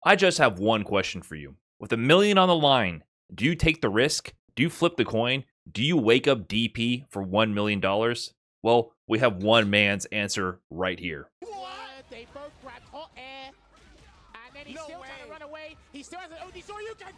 I just have one question for you. With a million on the line, do you take the risk? Do you flip the coin? Do you wake up DP for $1 million? Well, we have one man's answer right here. What? They both grabbed hot air, and then he's still trying to run away. He still has an OD Soryuken.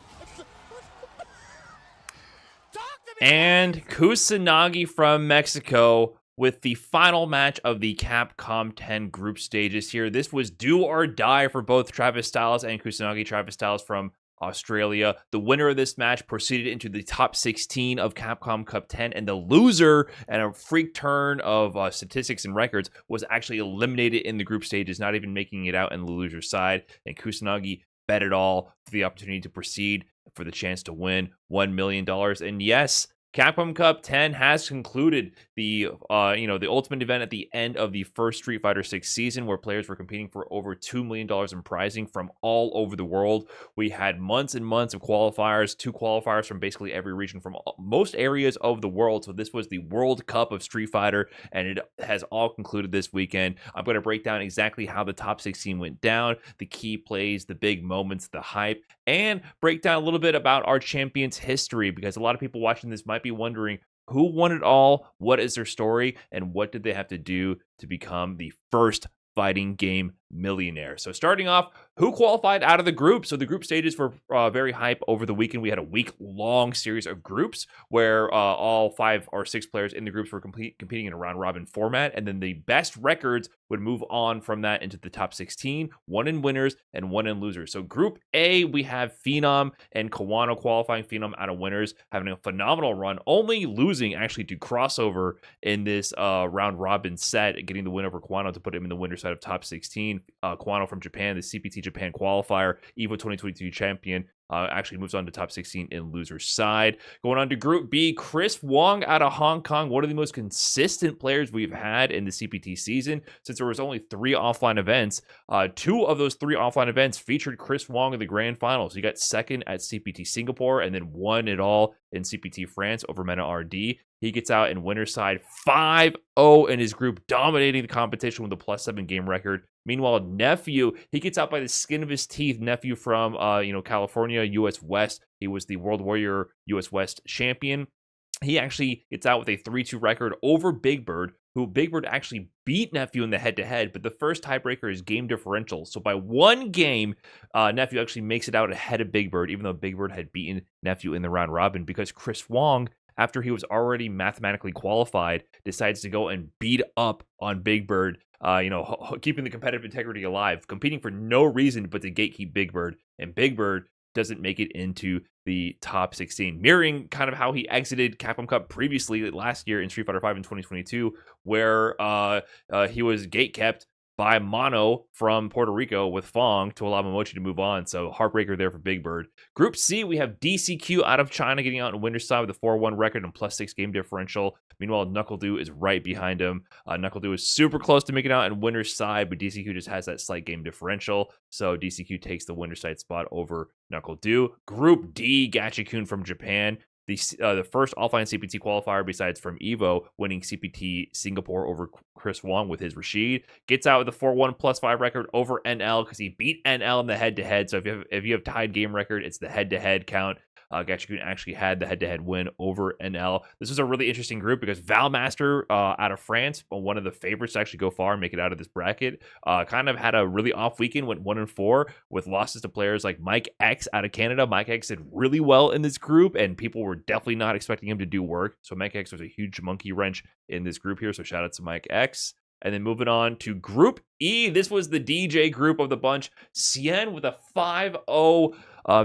Talk to me. And Kusanagi from Mexico with the final match of the Capcom 10 group stages here. This was do or die for both Travis Styles and Kusanagi. Travis Styles from Australia. The winner of this match proceeded into the top 16 of Capcom Cup 10, and the loser, and a freak turn of statistics and records, was actually eliminated in the group stages, not even making it out in the loser's side. And Kusanagi bet it all for the opportunity to proceed, for the chance to win $1 million. And yes, Capcom Cup 10 has concluded the the ultimate event at the end of the first Street Fighter 6 season, where players were competing for over $2 million in prizing from all over the world. We had months and months of qualifiers, 2 qualifiers from basically every region from most areas of the world. So this was the World Cup of Street Fighter, and it has all concluded this weekend. I'm going to break down exactly how the top 16 went down, the key plays, the big moments, the hype, and break down a little bit about our champion's history, because a lot of people watching this might be wondering who won it all, what is their story, and what did they have to do to become the first fighting game millionaire. So starting off, who qualified out of the group? So the group stages were very hype over the weekend. We had a week-long series of groups where all 5 or 6 players in the groups were competing in a round-robin format, and then the best records would move on from that into the top 16, 1 in winners and 1 in losers. So Group A, we have Phenom and Kawano qualifying. Phenom out of winners, having a phenomenal run, only losing actually to Crossover in this round-robin set, getting the win over Kawano to put him in the winner's side of top 16. Kawano from Japan, the CPT Japan qualifier, EVO 2022 champion, actually moves on to top 16 in loser's side. Going on to Group B, Chris Wong out of Hong Kong, one of the most consistent players we've had in the CPT season, since there was only 3 offline events. 2 of those 3 offline events featured Chris Wong in the grand finals. He got second at CPT Singapore and then won it all in CPT France over Mena RD. He gets out in winner's side 5-0 in his group, dominating the competition with a +7 game record. Meanwhile, Nephew, he gets out by the skin of his teeth. Nephew from California, US West. He was the World Warrior US West champion. He actually gets out with a 3-2 record over Big Bird, who Big Bird actually beat Nephew in the head-to-head, but the first tiebreaker is game differential. So by 1 game, Nephew actually makes it out ahead of Big Bird, even though Big Bird had beaten Nephew in the round robin, because Chris Wong, after he was already mathematically qualified, decides to go and beat up on Big Bird, keeping the competitive integrity alive, competing for no reason but to gatekeep Big Bird, and Big Bird doesn't make it into the top 16, mirroring kind of how he exited Capcom Cup previously last year in Street Fighter V in 2022, where he was gatekept by Mono from Puerto Rico with Fong to allow Momochi to move on. So heartbreaker there for Big Bird. Group C, we have DCQ out of China getting out in winner's side with a 4-1 record and +6 game differential. Meanwhile, NuckleDo is right behind him. NuckleDo is super close to making out in winner's side, but DCQ just has that slight game differential. So DCQ takes the winner's side spot over NuckleDo. Group D, Gachikun from Japan. The first offline CPT qualifier besides from EVO, winning CPT Singapore over Chris Wong with his Rashid, gets out with a 4-1 +5 record over NL because he beat NL in the head-to-head. So if you have tied game record, it's the head-to-head count. Gachikun actually had the head-to-head win over NL. This was a really interesting group because Valmaster out of France, one of the favorites to actually go far and make it out of this bracket, kind of had a really off weekend, went 1-4 with losses to players like Mike X out of Canada. Mike X did really well in this group, and people were definitely not expecting him to do work. So Mike X was a huge monkey wrench in this group here. So shout out to Mike X. And then moving on to Group E, this was the DJ group of the bunch. Cien with a 5-0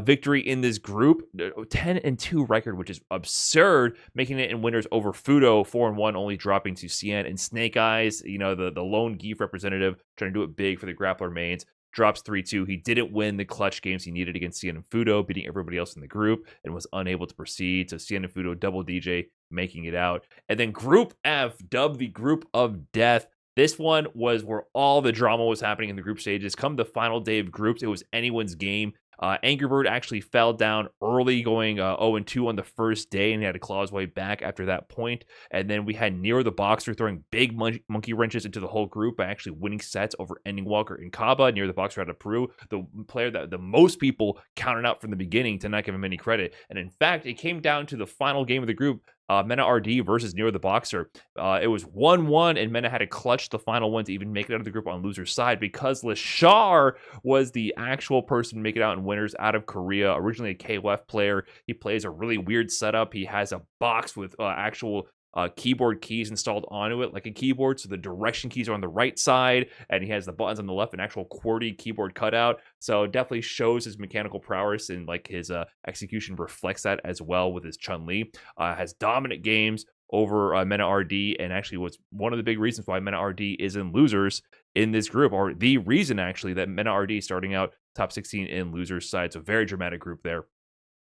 victory in this group, 10-2 record, which is absurd, making it in winners over Fudo, 4-1, only dropping to Cien. And Snake Eyes, the lone Geef representative, trying to do it big for the grappler mains, drops 3-2. He didn't win the clutch games he needed against Cien and Fudo, beating everybody else in the group, and was unable to proceed. So Cien and Fudo double DJ, making it out. And then Group F, dubbed the Group of Death. This one was where all the drama was happening in the group stages. Come the final day of groups, it was anyone's game Angry Bird actually fell down early, going 0-2 on the first day, and he had to claw his way back after that point. And then we had Nero the Boxer throwing big monkey wrenches into the whole group by actually winning sets over Ending Walker and Kaba. Nero the Boxer out of Peru, the player that the most people counted out from the beginning to not give him any credit. And in fact, it came down to the final game of the group, Mena RD versus Nero the Boxer. It was 1-1, and Mena had to clutch the final one to even make it out of the group on loser's side, because Lashar was the actual person to make it out in winners out of Korea. Originally a KOF player. He plays a really weird setup. He has a box with actual keyboard keys installed onto it like a keyboard, so the direction keys are on the right side, and he has the buttons on the left, an actual QWERTY keyboard cutout. So definitely shows his mechanical prowess, and like his execution reflects that as well with his Chun-Li. Has dominant games over Mena RD, and actually was one of the big reasons why Mena RD is in losers in this group, or the reason actually that Mena RD is starting out top 16 in losers side. So very dramatic group there.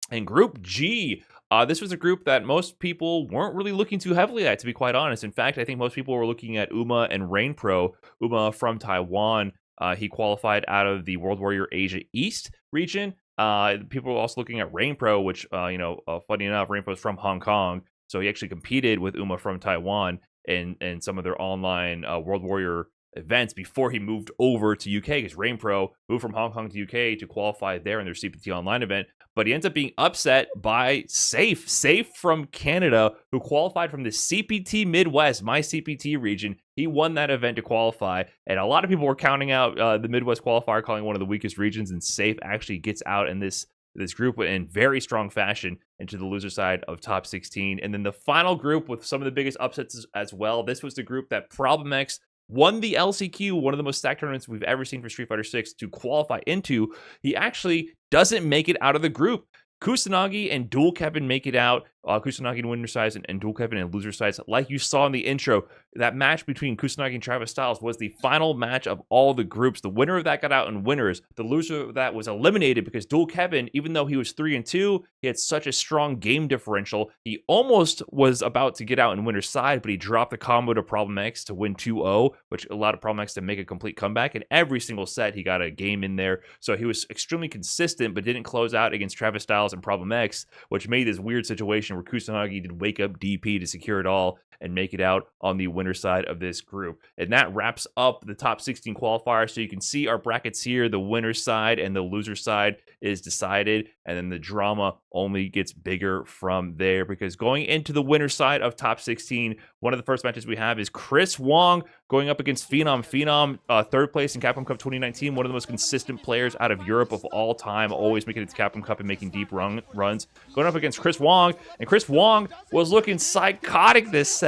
And Group G, this was a group that most people weren't really looking too heavily at, to be quite honest. In fact, I think most people were looking at Uma and Rain Pro. Uma from Taiwan, he qualified out of the World Warrior Asia East region. People were also looking at Rain Pro, which, funny enough, Rain Pro is from Hong Kong. So he actually competed with Uma from Taiwan in some of their online World Warrior events before he moved over to UK, because Rain Pro moved from Hong Kong to UK to qualify there in their CPT Online event. But he ends up being upset by Safe from Canada, who qualified from the CPT Midwest, my CPT region. He won that event to qualify, and a lot of people were counting out the Midwest qualifier, calling one of the weakest regions, and Safe actually gets out in this group in very strong fashion into the loser side of top 16. And then the final group with some of the biggest upsets as well. This was the group that Problem X won the LCQ, one of the most stacked tournaments we've ever seen for Street Fighter 6, to qualify into. He actually doesn't make it out of the group. Kusanagi and Dual Kevin make it out. Kusanagi in winner sides and Dual Kevin in loser sides. Like you saw in the intro, that match between Kusanagi and Travis Styles was the final match of all the groups. The winner of that got out in winners. The loser of that was eliminated because Dual Kevin, even though he was 3-2, he had such a strong game differential. He almost was about to get out in winner's side, but he dropped the combo to Problem X to win 2-0, which allowed Problem X to make a complete comeback. And every single set, he got a game in there. So he was extremely consistent, but didn't close out against Travis Styles and Problem X, which made this weird situation where Kusanagi did wake up DP to secure it all and make it out on the winner side of this group. And that wraps up the top 16 qualifiers. So you can see our brackets here. The winner side and the loser side is decided, and then the drama only gets bigger from there, because going into the winner side of top 16, one of the first matches we have is Chris Wong going up against Phenom. Phenom, third place in Capcom Cup 2019, one of the most consistent players out of Europe of all time, always making it to Capcom Cup and making deep runs. Going up against Chris Wong, and Chris Wong was looking psychotic this set.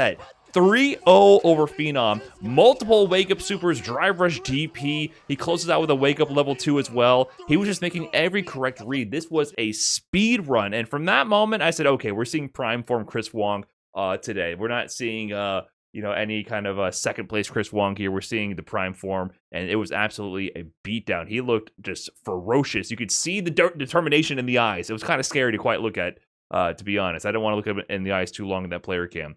3-0 over Phenom. Multiple wake-up supers, drive rush DP. He closes out with a wake-up level 2 as well. He was just making every correct read. This was a speed run. And from that moment, I said, okay, we're seeing prime form Chris Wong today. We're not seeing any kind of second place Chris Wong here. We're seeing the prime form, and it was absolutely a beatdown. He looked just ferocious. You could see the determination in the eyes. It was kind of scary to quite look at, to be honest. I don't want to look at in the eyes too long in that player cam.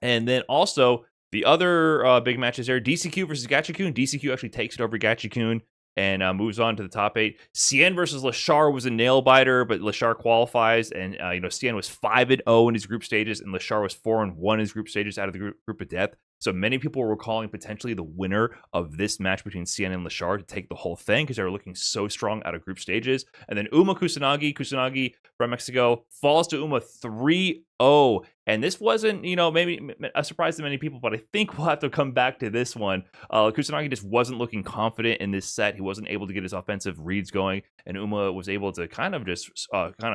And then also the other big matches there, DCQ versus Gachikun. DCQ actually takes it over Gachikun and moves on to the top 8. Cien versus Lashar was a nail biter, but Lashar qualifies, and Cien was 5-0 in his group stages, and Lashar was 4-1 in his group stages out of the group of death. So many people were calling potentially the winner of this match between Cien and Lashar to take the whole thing, because they were looking so strong out of group stages. And then Uma Kusanagi from Mexico falls to Uma 3-0. And this wasn't, maybe a surprise to many people, but I think we'll have to come back to this one. Kusanagi just wasn't looking confident in this set. He wasn't able to get his offensive reads going, and Uma was able to kind of just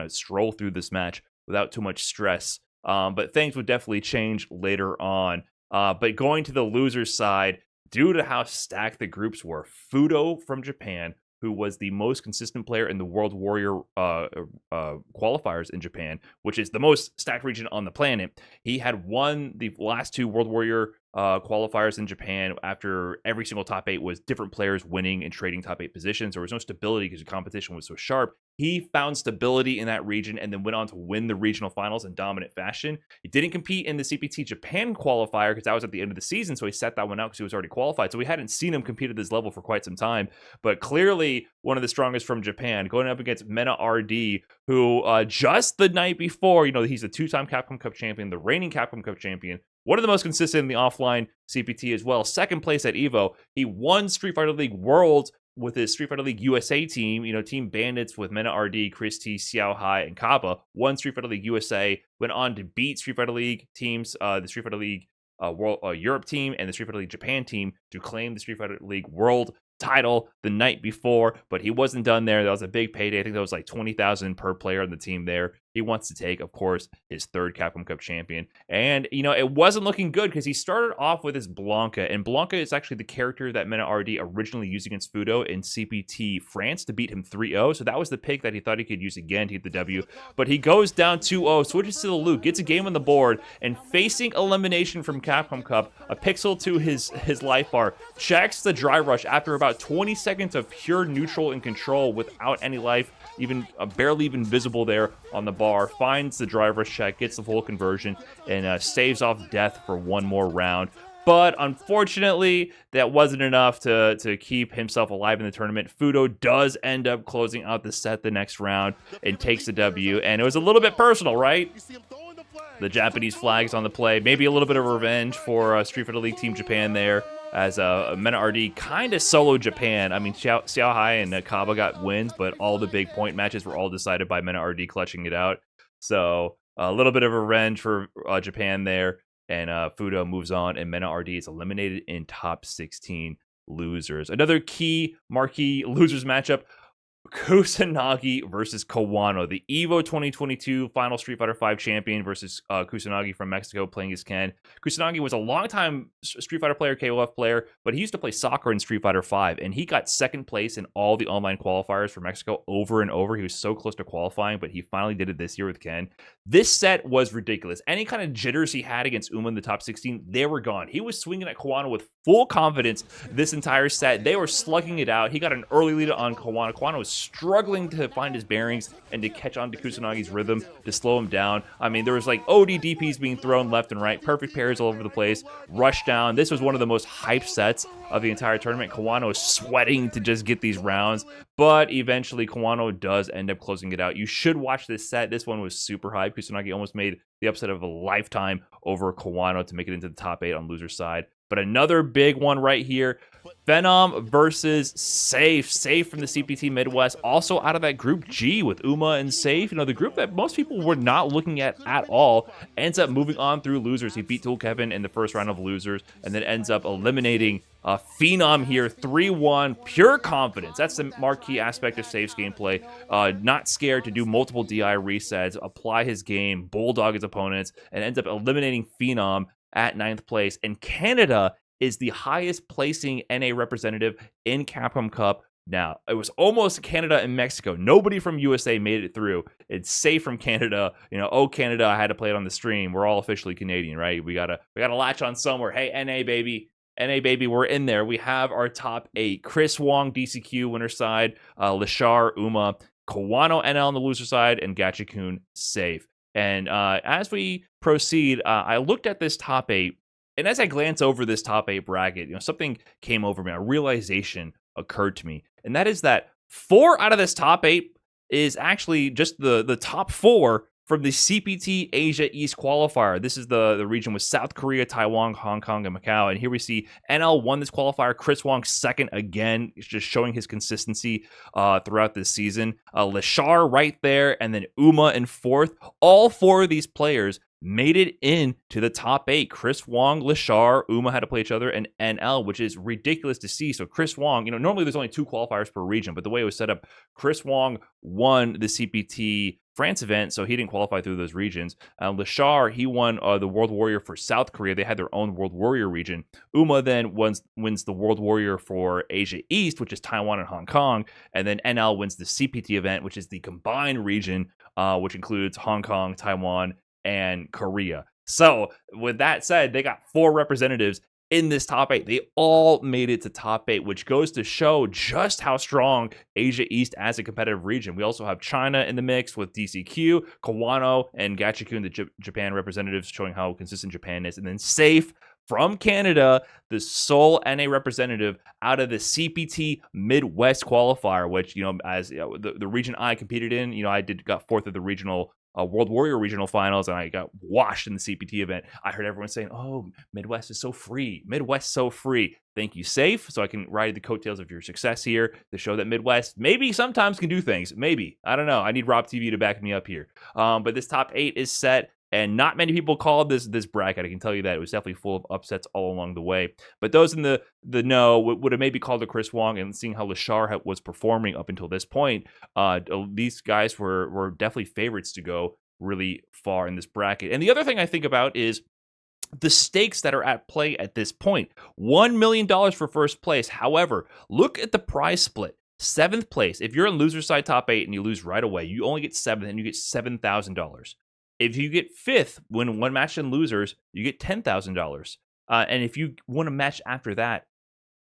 stroll through this match without too much stress. But things would definitely change later on. But going to the loser's side, due to how stacked the groups were, Fudo from Japan, who was the most consistent player in the World Warrior qualifiers in Japan, which is the most stacked region on the planet. He had won the last 2 World Warrior qualifiers in Japan after every single top 8 was different players winning and trading top 8 positions. There was no stability because the competition was so sharp. He found stability in that region and then went on to win the regional finals in dominant fashion. He didn't compete in the CPT Japan qualifier because that was at the end of the season, so he set that one out because he was already qualified. So we hadn't seen him compete at this level for quite some time, but clearly one of the strongest from Japan, going up against Mena RD, who just the night before, he's the 2-time Capcom Cup champion, the reigning Capcom Cup champion, one of the most consistent in the offline CPT as well. Second place at EVO. He won Street Fighter League Worlds with his Street Fighter League USA team, Team Bandits with Mena RD, Chris T, Xiao Hai, and Kaba. Won Street Fighter League USA, went on to beat Street Fighter League teams, the Street Fighter League World Europe team and the Street Fighter League Japan team to claim the Street Fighter League World title the night before, but he wasn't done there. That was a big payday. I think that was like $20,000 per player on the team there. He wants to take, of course, his 3rd Capcom Cup champion. And, it wasn't looking good because he started off with his Blanca. And Blanca is actually the character that Mena RD originally used against Fudo in CPT France to beat him 3-0. So that was the pick that he thought he could use again to get the W. But he goes down 2-0, switches to the Luke, gets a game on the board, and facing elimination from Capcom Cup, a pixel to his life bar, checks the dry rush after about 20 seconds of pure neutral and control without any life, even barely even visible there on the bar, finds the driver's check, gets the full conversion, and staves off death for one more round. But unfortunately, that wasn't enough to keep himself alive in the tournament. Fudo does end up closing out the set the next round and takes the W. And it was a little bit personal, right? The Japanese flags on the play. Maybe a little bit of revenge for Street Fighter League Team Japan there, as Mena RD kind of solo Japan. I mean, Xiao Hai and Kaba got wins, but all the big point matches were all decided by Mena RD clutching it out. So a little bit of revenge for Japan there, and Fudo moves on, and Mena RD is eliminated in top 16 losers. Another key marquee losers matchup, Kusanagi versus Kawano, the EVO 2022 final Street Fighter V champion versus Kusanagi from Mexico playing as Ken. Kusanagi was a longtime Street Fighter player, KOF player, but he used to play soccer in Street Fighter V, and he got 2nd place in all the online qualifiers for Mexico over and over. He was so close to qualifying, but he finally did it this year with Ken. This set was ridiculous. Any kind of jitters he had against Uma in the top 16, they were gone. He was swinging at Kawano with full confidence this entire set. They were slugging it out. He got an early lead on Kawano. Kawano was struggling to find his bearings and to catch on to Kusanagi's rhythm to slow him down. I mean, there was like OD DPs being thrown left and right, perfect pairs all over the place, rush down. This was one of the most hyped sets of the entire tournament. Kawano is sweating to just get these rounds, but eventually Kawano does end up closing it out. You should watch this set. This one was super hyped. Kusanagi almost made the upset of a lifetime over Kawano to make it into the top 8 on loser side. But another big one right here, Phenom versus Safe. Safe from the CPT Midwest, also out of that Group G with Uma and Safe. The group that most people were not looking at all, ends up moving on through losers. He beat Tool Kevin in the first round of losers, and then ends up eliminating Phenom here, 3-1, pure confidence. That's the marquee aspect of Safe's gameplay. Not scared to do multiple DI resets, apply his game, bulldog his opponents, and ends up eliminating Phenom at 9th place. And Canada is the highest placing NA representative in Capcom Cup. Now, it was almost Canada and Mexico. Nobody from USA made it through. It's Safe from Canada. Oh, Canada, I had to play it on the stream. We're all officially Canadian, right? We gotta latch on somewhere. Hey, NA baby. NA baby, we're in there. We have our top 8. Chris Wong, DCQ, winner side. Lashar, Uma, Kawano, NL on the loser side, and Gachikun, Safe. And as we proceed, I looked at this top 8, and as I glance over this top 8 bracket, something came over me. A realization occurred to me, and that is that 4 out of this top 8 is actually just the top 4 from the CPT Asia East qualifier. This is the region with South Korea, Taiwan, Hong Kong, and Macau. And here we see NL won this qualifier. Chris Wong 2nd again, just showing his consistency throughout this season. Lashar right there, and then Uma in 4th. All 4 of these players made it into the top 8. Chris Wong, Lashar, Uma had to play each other, and NL, which is ridiculous to see. So Chris Wong, normally there's only 2 qualifiers per region, but the way it was set up, Chris Wong won the CPT France event, so he didn't qualify through those regions. Lashar, he won the World Warrior for South Korea. They had their own World Warrior region. Uma then wins the World Warrior for Asia East, which is Taiwan and Hong Kong. And then NL wins the CPT event, which is the combined region, which includes Hong Kong, Taiwan, and Korea. So with that said, they got 4 representatives in this top 8. They all made it to top 8, which goes to show just how strong Asia East as a competitive region. We also have China in the mix with DCQ, Kawano, and Gachiku, the Japan representatives, showing how consistent Japan is. And then Safe from Canada, the sole NA representative out of the CPT Midwest qualifier, which, as the region I competed in, I got 4th of the regional World Warrior regional finals, and I got washed in the CPT event. I heard everyone saying, "Oh, Midwest is so free. Midwest so free." Thank you, Safe. So I can ride the coattails of your success here to show that Midwest maybe sometimes can do things. Maybe. I don't know. I need Rob TV to back me up here. But this top 8 is set. And not many people called this bracket. I can tell you that it was definitely full of upsets all along the way. But those in the know would have maybe called a Chris Wong, and seeing how Lashar was performing up until this point, these guys were definitely favorites to go really far in this bracket. And the other thing I think about is the stakes that are at play at this point. $1 million for first place. However, look at the prize split. 7th place. If you're in loser side top 8 and you lose right away, you only get 7th and you get $7,000. If you get 5th, win one match in losers, you get $10,000. And if you win a match after that,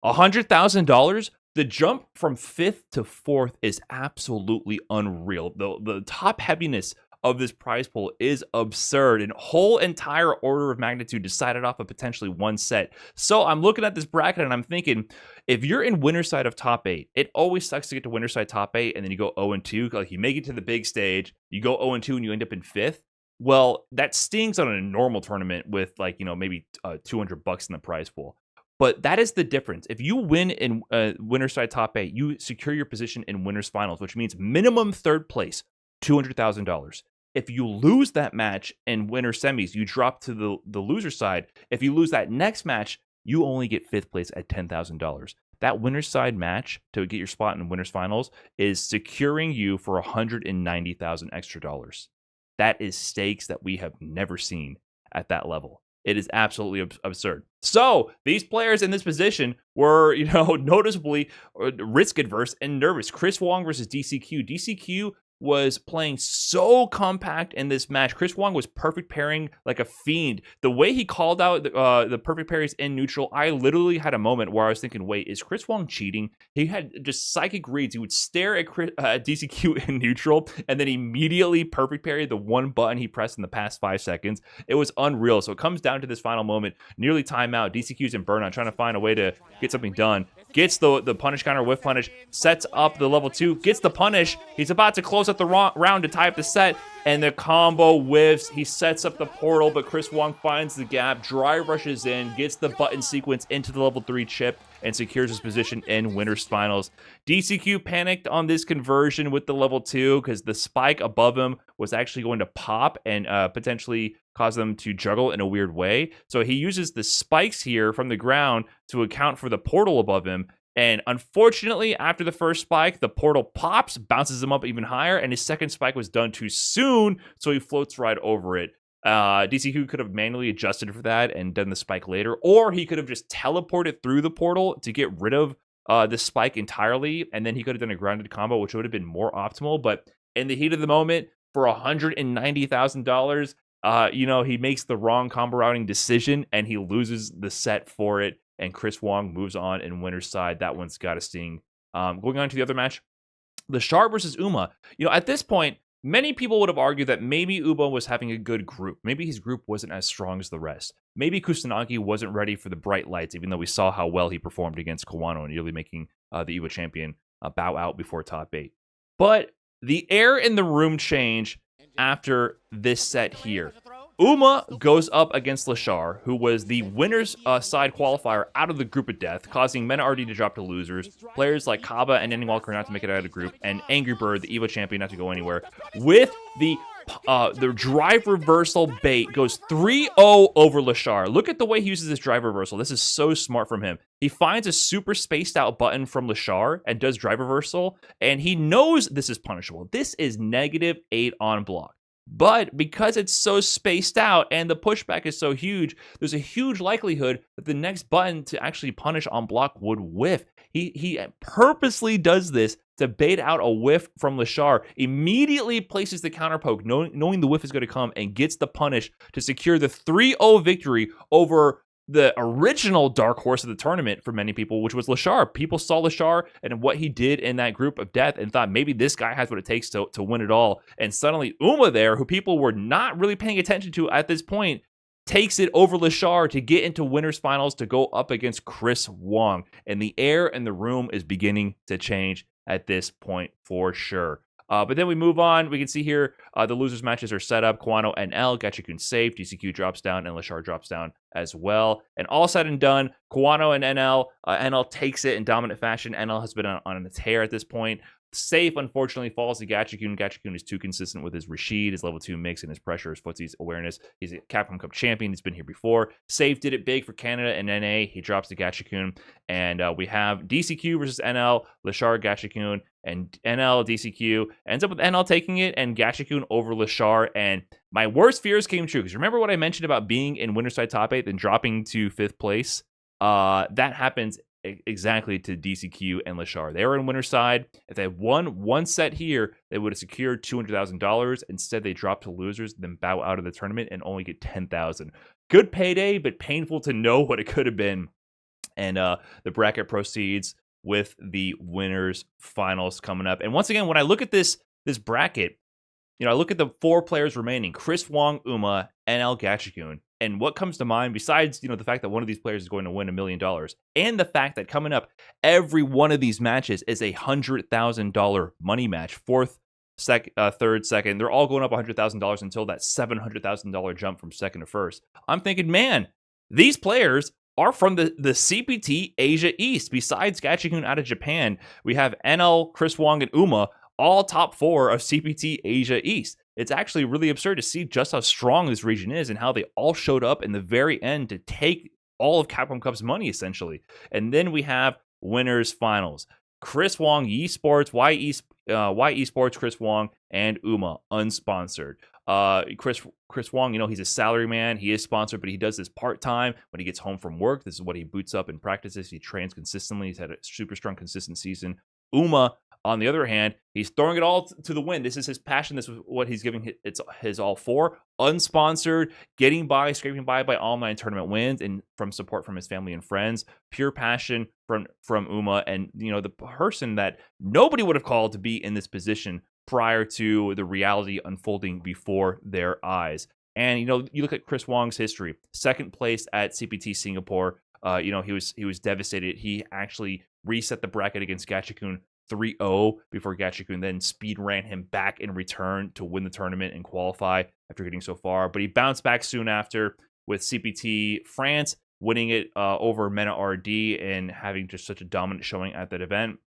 $100,000. The jump from 5th to 4th is absolutely unreal. The top heaviness of this prize pool is absurd, and whole entire order of magnitude decided off of potentially one set. So I'm looking at this bracket and I'm thinking, if you're in winner side of top 8, it always sucks to get to winner side top 8 and then you go 0-2. Like, you make it to the big stage, you go 0-2 and you end up in 5th. Well, that stings on a normal tournament with maybe $200 in the prize pool. But that is the difference. If you win in winner's side top 8, you secure your position in winner's finals, which means minimum 3rd place, $200,000. If you lose that match in winner semis, you drop to the loser side. If you lose that next match, you only get 5th place at $10,000. That winner's side match to get your spot in winner's finals is securing you for $190,000 extra dollars. That is stakes that we have never seen at that level. It is absolutely absurd. So these players in this position were, noticeably risk adverse and nervous. Chris Wong versus DCQ. DCQ was playing so compact in this match. Chris Wong was perfect pairing like a fiend. The way he called out the perfect parries in neutral, I literally had a moment where I was thinking, wait, is Chris Wong cheating? He had just psychic reads. He would stare at DCQ in neutral and then immediately perfect parry the one button he pressed in the past 5 seconds. It was unreal. So it comes down to this final moment, nearly timeout. DCQ's in burnout, trying to find a way to get something done. Gets the punish counter whiff punish, sets up the level 2, gets the punish. He's about to close up the round to tie up the set, and the combo whiffs. He sets up the portal, but Chris Wong finds the gap, drive rushes in, gets the button sequence into the level 3 chip, and secures his position in winner's finals. DCQ panicked on this conversion with the level 2 because the spike above him was actually going to pop and potentially cause them to juggle in a weird way. So he uses the spikes here from the ground to account for the portal above him. And unfortunately, after the first spike, the portal pops, bounces him up even higher, and his second spike was done too soon, so he floats right over it. DCQ could have manually adjusted for that and done the spike later, or he could have just teleported through the portal to get rid of the spike entirely, and then he could have done a grounded combo, which would have been more optimal. But in the heat of the moment, for $190,000, he makes the wrong combo routing decision, and he loses the set for it. And Chris Wong moves on in winner's side. That one's got a sting. Going on to the other match, Lashar versus Uma. At this point, many people would have argued that maybe Uma was having a good group. Maybe his group wasn't as strong as the rest. Maybe Kusanagi wasn't ready for the bright lights, even though we saw how well he performed against Kawano, nearly making the EVO champion bow out before top 8. But the air in the room changed after this set here. Uma goes up against Lashar, who was the winner's side qualifier out of the group of death, causing Menardi to drop to losers, players like Kaba and Ending Walker not to make it out of the group, and Angry Bird, the EVO champion, not to go anywhere. With the drive reversal bait, goes 3-0 over Lashar. Look at the way he uses this drive reversal. This is so smart from him. He finds a super spaced out button from Lashar and does drive reversal, and he knows this is punishable. This is -8 on block. But because it's so spaced out and the pushback is so huge, there's a huge likelihood that the next button to actually punish on block would whiff. He purposely does this to bait out a whiff from Lashar, immediately places the counter poke, knowing the whiff is going to come, and gets the punish to secure the 3-0 victory over the original dark horse of the tournament for many people, which was Lashar. People saw Lashar and what he did in that group of death and thought maybe this guy has what it takes to win it all. And suddenly Uma there, who people were not really paying attention to at this point, takes it over Lashar to get into winners finals to go up against Chris Wong. And the air in the room is beginning to change at this point for sure. But then we move on. We can see here the losers matches are set up. Kwano and L, Gachikun safe. DCQ drops down and Lashar drops down as well. And all said and done, Kwano and NL. NL takes it in dominant fashion. NL has been on a tear at this point. Safe, unfortunately, falls to Gachikun. Gachikun is too consistent with his Rashid, his level 2 mix, and his pressure, his footsie's awareness. He's a Capcom Cup champion. He's been here before. Safe did it big for Canada and NA. He drops to Gachikun. And we have DCQ versus NL, Lashar, Gachikun, and NL, DCQ. Ends up with NL taking it and Gachikun over Lashar. And my worst fears came true. Because remember what I mentioned about being in winner's side top 8 and dropping to 5th place? That happens exactly to DCQ and Lashar. They were in winner's side. If they had won one set here, they would have secured $200,000. Instead, they dropped to losers, then bow out of the tournament and only get $10,000. Good payday, but painful to know what it could have been. And the bracket proceeds with the winners finals coming up. And once again, when I look at this bracket, I look at the 4 players remaining: Chris Wong, Uma, NL, Gachikun. And what comes to mind, besides, the fact that one of these players is going to win $1 million, and the fact that coming up, every one of these matches is a $100,000 money match. 4th, 3rd, 2nd. They're all going up $100,000 until that $700,000 jump from 2nd to 1st. I'm thinking, man, these players are from the CPT Asia East. Besides Gachikun out of Japan, we have NL, Chris Wong, and Uma, all top 4 of CPT Asia East. It's actually really absurd to see just how strong this region is and how they all showed up in the very end to take all of Capcom Cup's money, essentially. And then we have winners finals. Chris Wong, Yi Sports, Y Esports, Chris Wong, and Uma, unsponsored. Chris Wong, he's a salary man. He is sponsored, but he does this part-time. When he gets home from work, this is what he boots up and practices. He trains consistently. He's had a super strong, consistent season. Uma, on the other hand, he's throwing it all to the wind. This is his passion. This is what he's giving his all for. Unsponsored, getting by, scraping by online tournament wins, and from support from his family and friends. Pure passion from Uma, and the person that nobody would have called to be in this position prior to the reality unfolding before their eyes. And you look at Chris Wong's history: 2nd place at CPT Singapore. He was devastated. He actually reset the bracket against Gachikun 3-0 before Gachikun then speed ran him back in return to win the tournament and qualify after getting so far. But he bounced back soon after with CPT France, winning it over Mena RD and having just such a dominant showing at that event.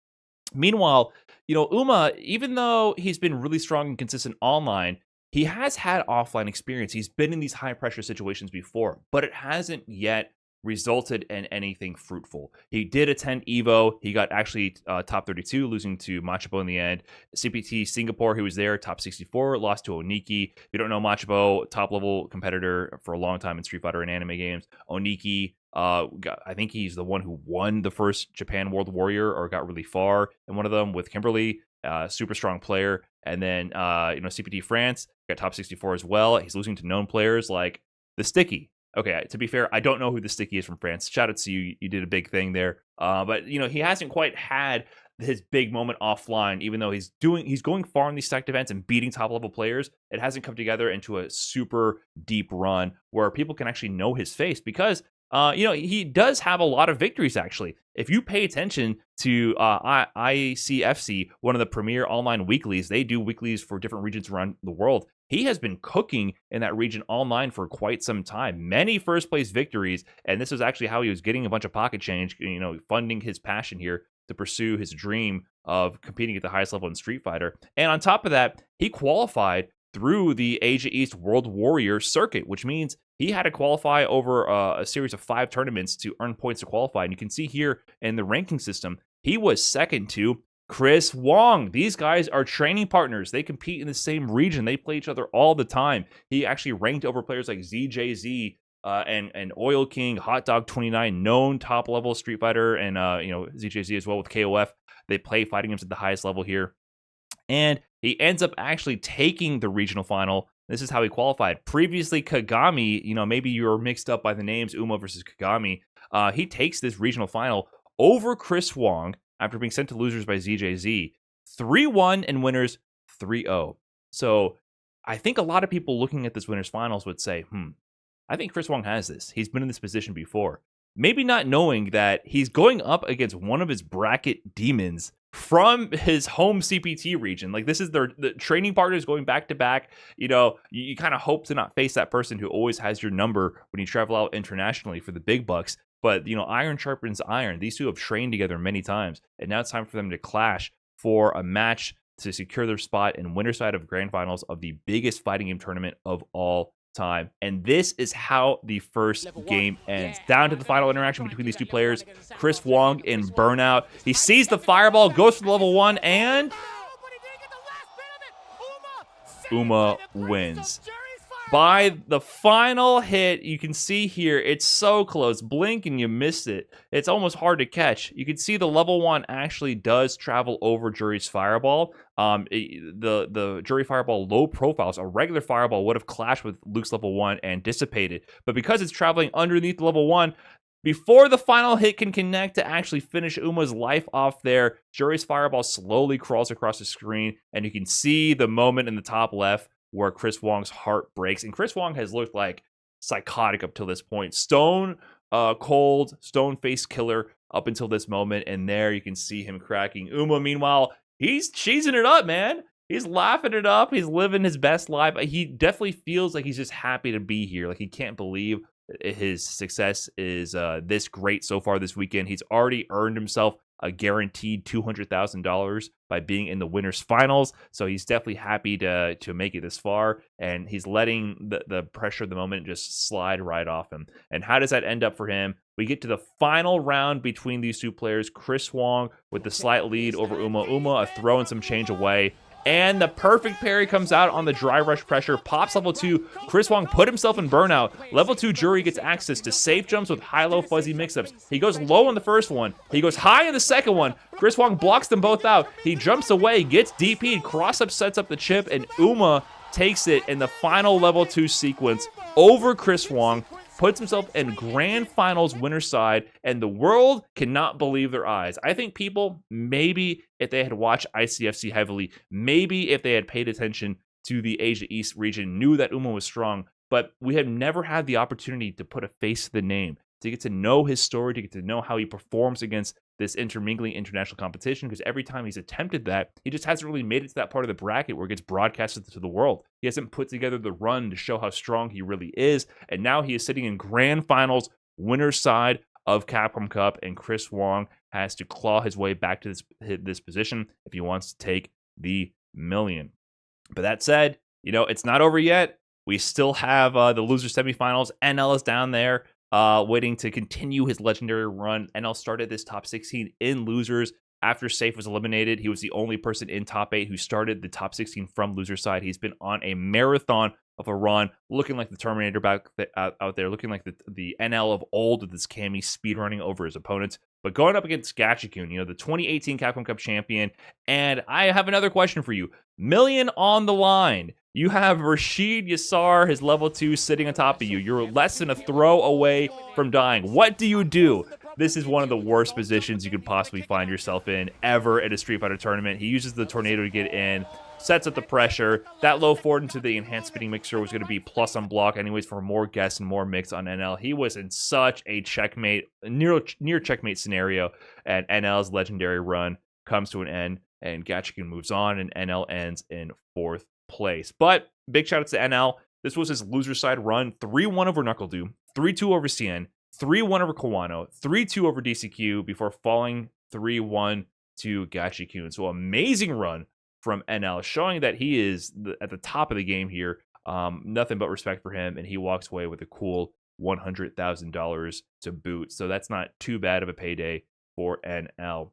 Meanwhile, Uma, even though he's been really strong and consistent online, he has had offline experience. He's been in these high pressure situations before, but it hasn't yet resulted in anything fruitful. He did attend EVO. He got actually top 32, losing to Machabo in the end. CPT Singapore, he was there, top 64, lost to Oniki. If you don't know Machabo, top level competitor for a long time in Street Fighter and anime games. Oniki, I think he's the one who won the first Japan World Warrior or got really far in one of them with Kimberly. Super strong player. And then, CPT France got top 64 as well. He's losing to known players like the Sticky. Okay, to be fair, I don't know who the Sticky is from France. Shout out to you. You did a big thing there. But, he hasn't quite had his big moment offline, even though he's going far in these stacked events and beating top level players. It hasn't come together into a super deep run where people can actually know his face because, he does have a lot of victories, actually. If you pay attention to ICFC, one of the premier online weeklies, they do weeklies for different regions around the world. He has been cooking in that region online for quite some time. Many first place victories, and this is actually how he was getting a bunch of pocket change, funding his passion here to pursue his dream of competing at the highest level in Street Fighter. And on top of that, he qualified through the Asia East World Warrior circuit, which means he had to qualify over a series of 5 tournaments to earn points to qualify. And you can see here in the ranking system, he was second to Chris Wong. These guys are training partners. They compete in the same region. They play each other all the time. He actually ranked over players like ZJZ and Oil King, Hot Dog 29, known top level Street Fighter, and ZJZ as well with KOF. They play fighting games at the highest level here. And he ends up actually taking the regional final. This is how he qualified. Previously, Kagami, maybe you were mixed up by the names Uma versus Kagami. He takes this regional final over Chris Wong after being sent to losers by ZJZ. 3-1 and winners 3-0. So I think a lot of people looking at this winners finals would say, I think Chris Wong has this. He's been in this position before. Maybe not knowing that he's going up against one of his bracket demons from his home CPT region. Like, this is the training partners going back to back. You kind of hope to not face that person who always has your number when you travel out internationally for the big bucks. But, iron sharpens iron. These two have trained together many times, and now it's time for them to clash for a match to secure their spot in winner side of grand finals of the biggest fighting game tournament of all time. And this is how the first game ends. Down to the final interaction between these two players. Chris Wong in Burnout. He sees the fireball, goes for the level 1, and Uma wins. By the final hit, you can see here, it's so close. Blink and you missed it. It's almost hard to catch. You can see the level 1 actually does travel over Jury's fireball. The Jury fireball low profiles, a regular fireball would have clashed with Luke's level 1 and dissipated. But because it's traveling underneath level 1, before the final hit can connect to actually finish Uma's life off there, Jury's fireball slowly crawls across the screen, and you can see the moment in the top left where Chris Wong's heart breaks. And Chris Wong has looked like psychotic up till this point. Stone cold, stone face killer up until this moment. And there you can see him cracking. Uma, meanwhile, he's cheesing it up, man. He's laughing it up. He's living his best life. He definitely feels like he's just happy to be here. Like, he can't believe his success is this great so far this weekend. He's already earned himself a guaranteed $200,000 by being in the winners finals. So he's definitely happy to make it this far, and he's letting the pressure of the moment just slide right off him. And how does that end up for him? We get to the final round between these two players. Chris Wong with the slight lead over Uma. Uma a throw and some change away. And the perfect parry comes out on the dry rush pressure. Pops level 2. Chris Wong put himself in burnout. Level 2 Jury gets access to safe jumps with high-low fuzzy mix-ups. He goes low on the first one. He goes high in the second one. Chris Wong blocks them both out. He jumps away, gets DP'd, cross-up sets up the chip, and Uma takes it in the final level 2 sequence over Chris Wong. Puts himself in grand finals winner side, and the world cannot believe their eyes. I think people, maybe if they had watched ICFC heavily, maybe if they had paid attention to the Asia East region, knew that Uma was strong, but we have never had the opportunity to put a face to the name, to get to know his story, to get to know how he performs against this intermingling international competition, because every time he's attempted that, he just hasn't really made it to that part of the bracket where it gets broadcasted to the world. He hasn't put together the run to show how strong he really is, and now he is sitting in grand finals, winner's side of Capcom Cup, and Chris Wong has to claw his way back to this position if he wants to take the million. But that said, it's not over yet. We still have the loser semifinals. NL is down there, waiting to continue his legendary run. NL started this top 16 in losers. After Safe was eliminated, he was the only person in top 8 who started the top 16 from loser side. He's been on a marathon of a run, looking like the Terminator out there, looking like the NL of old with his Cammy speedrunning over his opponents. But going up against Gachikun, the 2018 Capcom Cup champion. And I have another question for you. Million on the line. You have Rashid Yassar, his level 2, sitting on top of you. You're less than a throw away from dying. What do you do? This is one of the worst positions you could possibly find yourself in ever at a Street Fighter tournament. He uses the tornado to get in, sets up the pressure. That low forward into the enhanced spinning mixer was going to be plus on block anyways for more guess and more mix on NL. He was in such a checkmate, near checkmate scenario, and NL's legendary run comes to an end, and Gachikun moves on, and NL ends in 4th place. But big shout out to NL. This was his loser side run. 3-1 over NuckleDoo, 3-2 over CN, 3-1 over Kawano, 3-2 over DCQ before falling 3-1 to Gachikun. So amazing run from NL, showing that he is at the top of the game here. Nothing but respect for him, and he walks away with a cool $100,000 to boot. So that's not too bad of a payday for NL.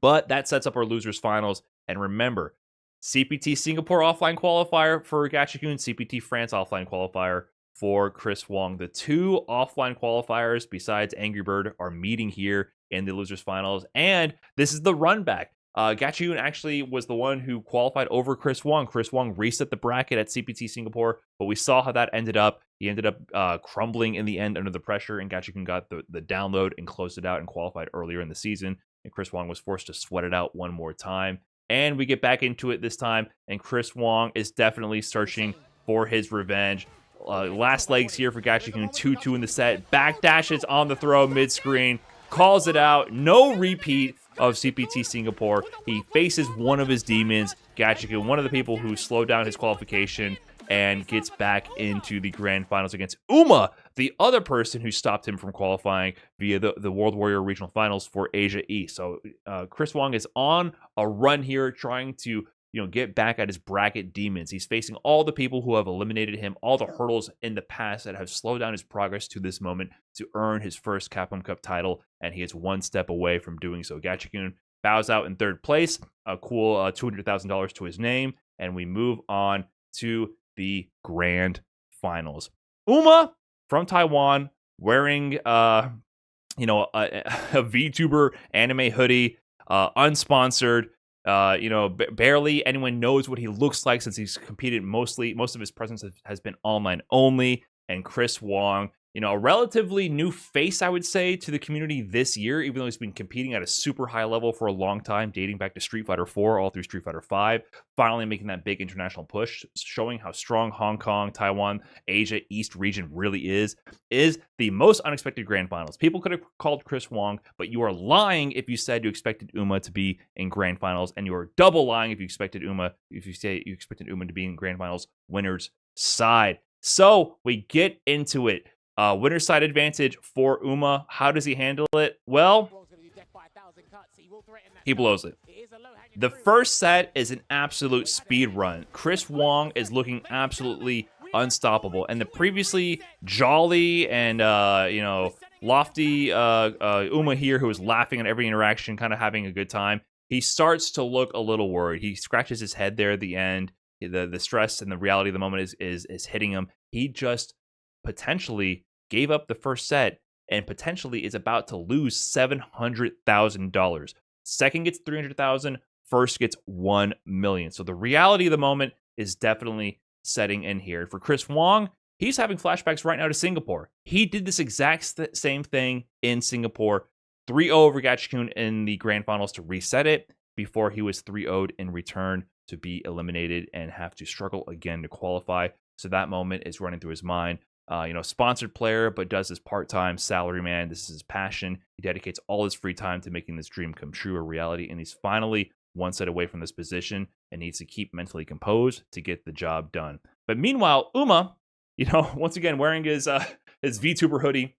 But that sets up our losers finals. And remember, CPT Singapore offline qualifier for Gachikun, CPT France offline qualifier for Chris Wong. The two offline qualifiers besides Angry Bird are meeting here in the losers finals. And this is the run back. Gachikun actually was the one who qualified over Chris Wong. Chris Wong reset the bracket at CPT Singapore, but we saw how that ended up. He ended up crumbling in the end under the pressure, and Gachikun got the download and closed it out and qualified earlier in the season. And Chris Wong was forced to sweat it out one more time. And we get back into it this time, and Chris Wong is definitely searching for his revenge. Last legs here for Gachikun, 2-2 in the set. Backdashes on the throw mid-screen, calls it out. No repeat of CPT Singapore. He faces one of his demons, Gachikun, one of the people who slowed down his qualification, and gets back into the grand finals against Uma, the other person who stopped him from qualifying via the World Warrior Regional Finals for Asia East. So Chris Wong is on a run here, trying to get back at his bracket demons. He's facing all the people who have eliminated him, all the hurdles in the past that have slowed down his progress to this moment to earn his first Capcom Cup title, and he is one step away from doing so. Gachikun bows out in third place, a cool $200,000 to his name, and we move on to the grand finals. Uma from Taiwan wearing a VTuber anime hoodie, unsponsored. Barely anyone knows what he looks like since he's competed most of his presence has been online only. And Chris Wong, a relatively new face, I would say, to the community this year, even though he's been competing at a super high level for a long time, dating back to Street Fighter 4 all through Street Fighter 5, finally making that big international push, showing how strong Hong Kong, Taiwan, Asia East region really is the most unexpected grand finals. People could have called Chris Wong, but you are lying if you said you expected Uma to be in grand finals, and you are double lying if you expected Uma to be in grand finals winners side. So we get into it. Winner's side advantage for Uma. How does he handle it? Well, he blows it. The first set is an absolute speed run. Chris Wong is looking absolutely unstoppable. And the previously jolly and, lofty Uma here, who was laughing at every interaction, kind of having a good time, he starts to look a little worried. He scratches his head there at the end. The stress and the reality of the moment is hitting him. He just potentially gave up the first set and potentially is about to lose $700,000. Second gets $300,000, first gets $1 million. So the reality of the moment is definitely setting in here. For Chris Wong, he's having flashbacks right now to Singapore. He did this exact same thing in Singapore, 3-0 over Gachikun in the grand finals to reset it before he was 3-0'd in return to be eliminated and have to struggle again to qualify. So that moment is running through his mind. Sponsored player, but does this part-time salaryman. This is his passion. He dedicates all his free time to making this dream come true, a reality, and he's finally one set away from this position and needs to keep mentally composed to get the job done. But meanwhile, Uma, once again wearing his VTuber hoodie,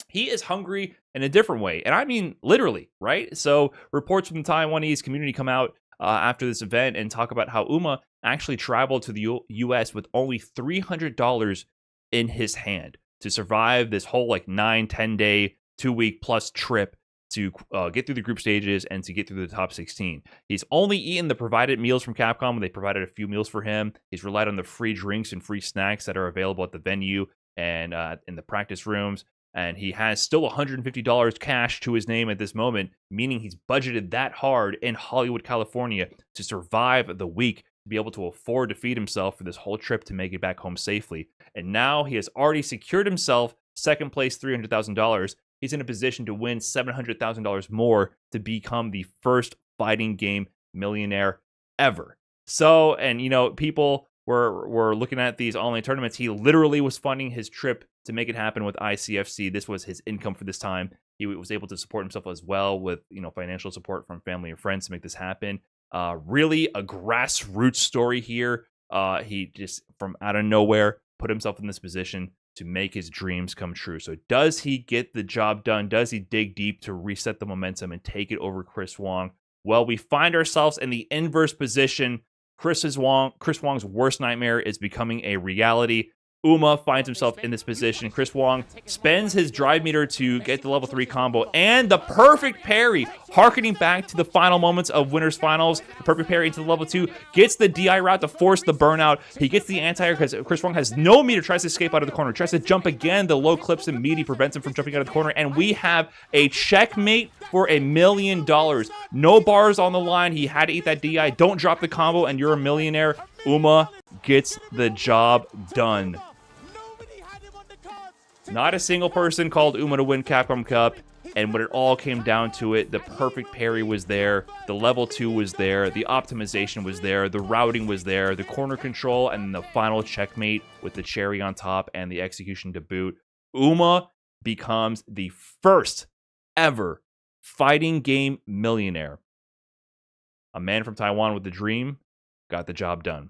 he is hungry in a different way, and I mean literally, right? So reports from the Taiwanese community come out after this event and talk about how Uma actually traveled to the U.S. with only $300 in his hand to survive this whole 9-10 day 2-week plus trip to get through the group stages and to get through the top 16. He's only eaten the provided meals from Capcom. They provided a few meals for him. He's relied on the free drinks and free snacks that are available at the venue and in the practice rooms. And he has still $150 cash to his name at this moment, meaning he's budgeted that hard in Hollywood, California to survive the week, to be able to afford to feed himself for this whole trip to make it back home safely. And now he has already secured himself second place $300,000. He's in a position to win $700,000 more to become the first fighting game millionaire ever. So, and people were looking at these online tournaments. He literally was funding his trip to make it happen with ICFC. This was his income for this time. He was able to support himself as well with financial support from family and friends to make this happen. Really a grassroots story here. He just from out of nowhere put himself in this position to make his dreams come true. So does he get the job done? Does he dig deep to reset the momentum and take it over Chris Wong? Well, we find ourselves in the inverse position. Chris Wong's worst nightmare is becoming a reality. Uma finds himself in this position. Chris Wong spends his drive meter to get the level 3 combo and the perfect parry, harkening back to the final moments of Winners Finals. The perfect parry into the level 2, gets the DI route to force the burnout. He gets the anti-air because Chris Wong has no meter, tries to escape out of the corner, tries to jump again. The low clips him, meaty prevents him from jumping out of the corner, and we have a checkmate for $1 million. No bars on the line. He had to eat that DI. Don't drop the combo, and you're a millionaire. Uma gets the job done. Not a single person called Uma to win Capcom Cup, and when it all came down to it, the perfect parry was there, the level 2 was there, the optimization was there, the routing was there, the corner control, and the final checkmate with the cherry on top and the execution to boot. Uma becomes the first ever fighting game millionaire. A man from Taiwan with a dream got the job done.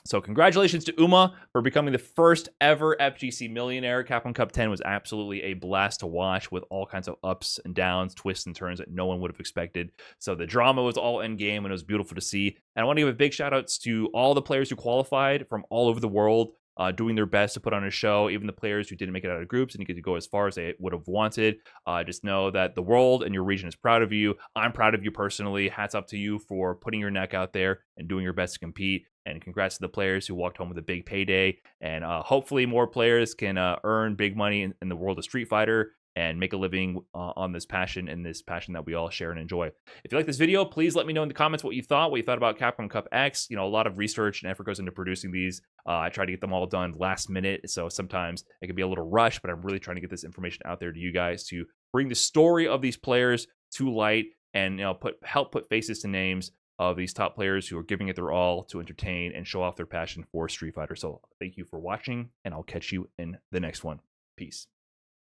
So congratulations to Uma for becoming the first ever FGC millionaire. Capcom Cup 10 was absolutely a blast to watch with all kinds of ups and downs, twists and turns that no one would have expected. So the drama was all in game and it was beautiful to see. And I want to give a big shout outs to all the players who qualified from all over the world, doing their best to put on a show, even the players who didn't make it out of groups and you get to go as far as they would have wanted. Just know that the world and your region is proud of you. I'm proud of you personally. Hats up to you for putting your neck out there and doing your best to compete. And congrats to the players who walked home with a big payday. And hopefully more players can earn big money in the world of Street Fighter and make a living on this passion and this passion that we all share and enjoy. If you like this video, please let me know in the comments what you thought about Capcom Cup X. You know, a lot of research and effort goes into producing these. I try to get them all done last minute, so sometimes it can be a little rushed, but I'm really trying to get this information out there to you guys to bring the story of these players to light and, you know, help put faces to names of these top players who are giving it their all to entertain and show off their passion for Street Fighter. So thank you for watching, and I'll catch you in the next one. Peace.